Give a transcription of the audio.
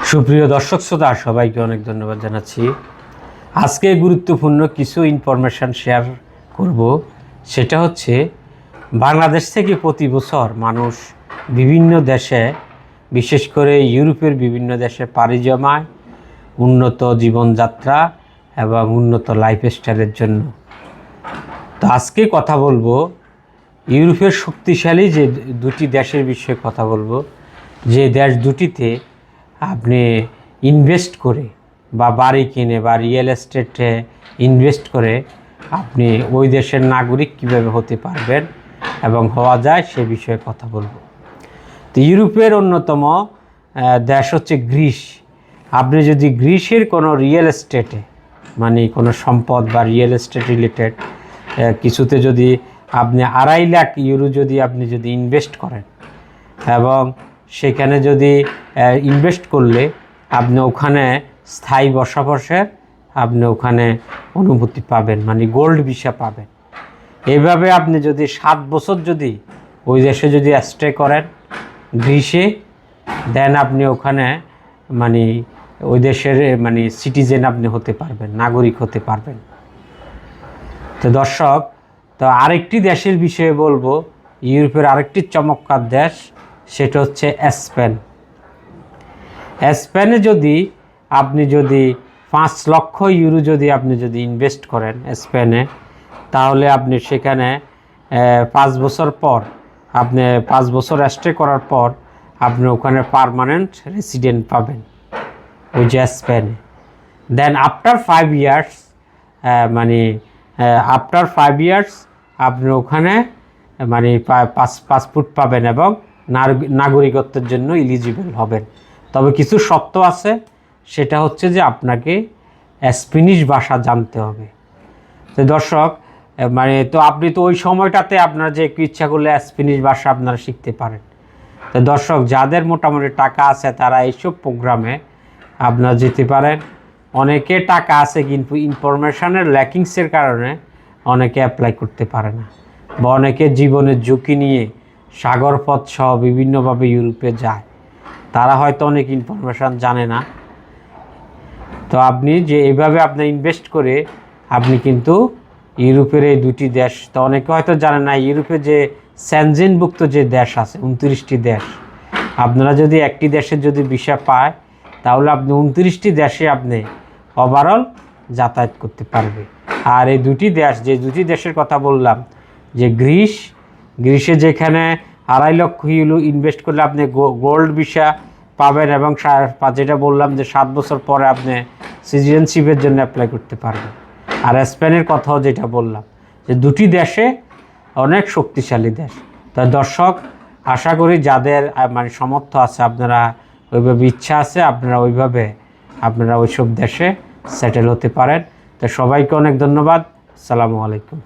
সুপ্রিয় দর্শক শ্রোতা সবাইকে অনেক ধন্যবাদ জানাচ্ছি। আজকে গুরুত্বপূর্ণ কিছু ইনফরমেশান শেয়ার করব। সেটা হচ্ছে বাংলাদেশ থেকে প্রতি বছর মানুষ বিভিন্ন দেশে, বিশেষ করে ইউরোপের বিভিন্ন দেশে পাড়ি জমায় উন্নত জীবনযাত্রা এবং উন্নত লাইফস্টাইলের জন্য। তো আজকে কথা বলবো ইউরোপের শক্তিশালী যে দুটি দেশের বিষয়ে কথা বলবো, যে দেশ দুটিতে আপনি ইনভেস্ট করে বা বাড়ি কিনে বা রিয়েল এস্টেটে ইনভেস্ট করে আপনি ওই দেশের নাগরিক কীভাবে হতে পারবেন এবং হওয়া যায় সে বিষয়ে কথা বলবো। তো ইউরোপের অন্যতম দেশ হচ্ছে গ্রিস। আপনি যদি গ্রিসের কোনো রিয়েল এস্টেটে মানে কোনো সম্পদ বা রিয়েল এস্টেট রিলেটেড কিছুতে যদি আপনি 2.5 লাখ ইউরো যদি ইনভেস্ট করেন এবং সেখানে যদি ইনভেস্ট করলে আপনি ওখানে স্থায়ী বসবাসের আপনি ওখানে অনুমতি পাবেন, মানে গোল্ড ভিসা পাবেন। এইভাবে আপনি যদি 7 বছর যদি ওই দেশে যদি স্টে করেন গ্রিসে, দেন আপনি ওখানে মানে ওই দেশের মানে সিটিজেন আপনি হতে পারবেন, নাগরিক হতে পারবেন। তো দর্শক, তো আরেকটি দেশের বিষয়ে বলবো, ইউরোপের আরেকটি চমৎকার দেশ, সেটা হচ্ছে স্পেন। স্পেনে যদি আপনি 5 লক্ষ ইউরো আপনি ইনভেস্ট করেন স্পেনে, তাহলে আপনি সেখানে 5 বছর পর আপনি 5 বছর স্টে করার পর আপনি ওখানে পার্মানেন্ট রেসিডেন্ট পাবেন ওই যে স্পেনে। Then after 5 years after 5 years আপনি ওখানে মানে পাসপোর্ট পাবেন এবং নাগরিকত্বের জন্য এলিজিবল হবেন। তবে কিছু শর্ত আছে, সেটা হচ্ছে যে আপনাকে স্প্যানিশ ভাষা জানতে হবে। তো দর্শক, তো আপনি তো ওই সময়টাতে আপনার যে ইচ্ছা করলে স্প্যানিশ ভাষা আপনারা শিখতে পারেন। তো দর্শক, যাদের মোটামুটি টাকা আছে তারা এইসব প্রোগ্রামে আপনারা যেতে পারেন। অনেকে টাকা আছে কিন্তু ইনফরমেশনের ল্যাকিংসের কারণে অনেকে অ্যাপ্লাই করতে পারে না, বা অনেকে জীবনের ঝুঁকি নিয়ে সাগরপথ সহ বিভিন্নভাবে ইউরোপে যায়, তারা হয়তো অনেক ইনফরমেশান জানে না। তো আপনি যে এইভাবে আপনি ইনভেস্ট করে আপনি কিন্তু ইউরোপের এই দুটি দেশ, তো অনেকে হয়তো জানেন না, ইউরোপে যে সেনজেনভুক্ত যে দেশ আছে 29টি দেশ, আপনারা যদি একটি দেশের ভিসা পায় তাহলে আপনি 29টি দেশে আপনি ওভারঅল যাতায়াত করতে পারবে। আর এই দুটি দেশ, যে দুটি দেশের কথা বললাম, যে গ্রিসে যেখানে 2.5 লক্ষ ইউরো ইনভেস্ট করলে আপনি গোল্ড ভিসা পাবেন এবং যেটা বললাম যে 7 বছর পরে আপনি সিটিজেনশিপের জন্য অ্যাপ্লাই করতে পারবেন। আর স্পেনের কথাও যেটা বললাম, যে দুটি দেশে অনেক শক্তিশালী দেশ। তাই দর্শক, আশা করি যাদের সামর্থ্য আছে, আপনারা ওইভাবে ইচ্ছা আছে, আপনারা ওইসব দেশে সেটেল হতে পারেন। তো সবাইকে অনেক ধন্যবাদ। আসসালামু আলাইকুম।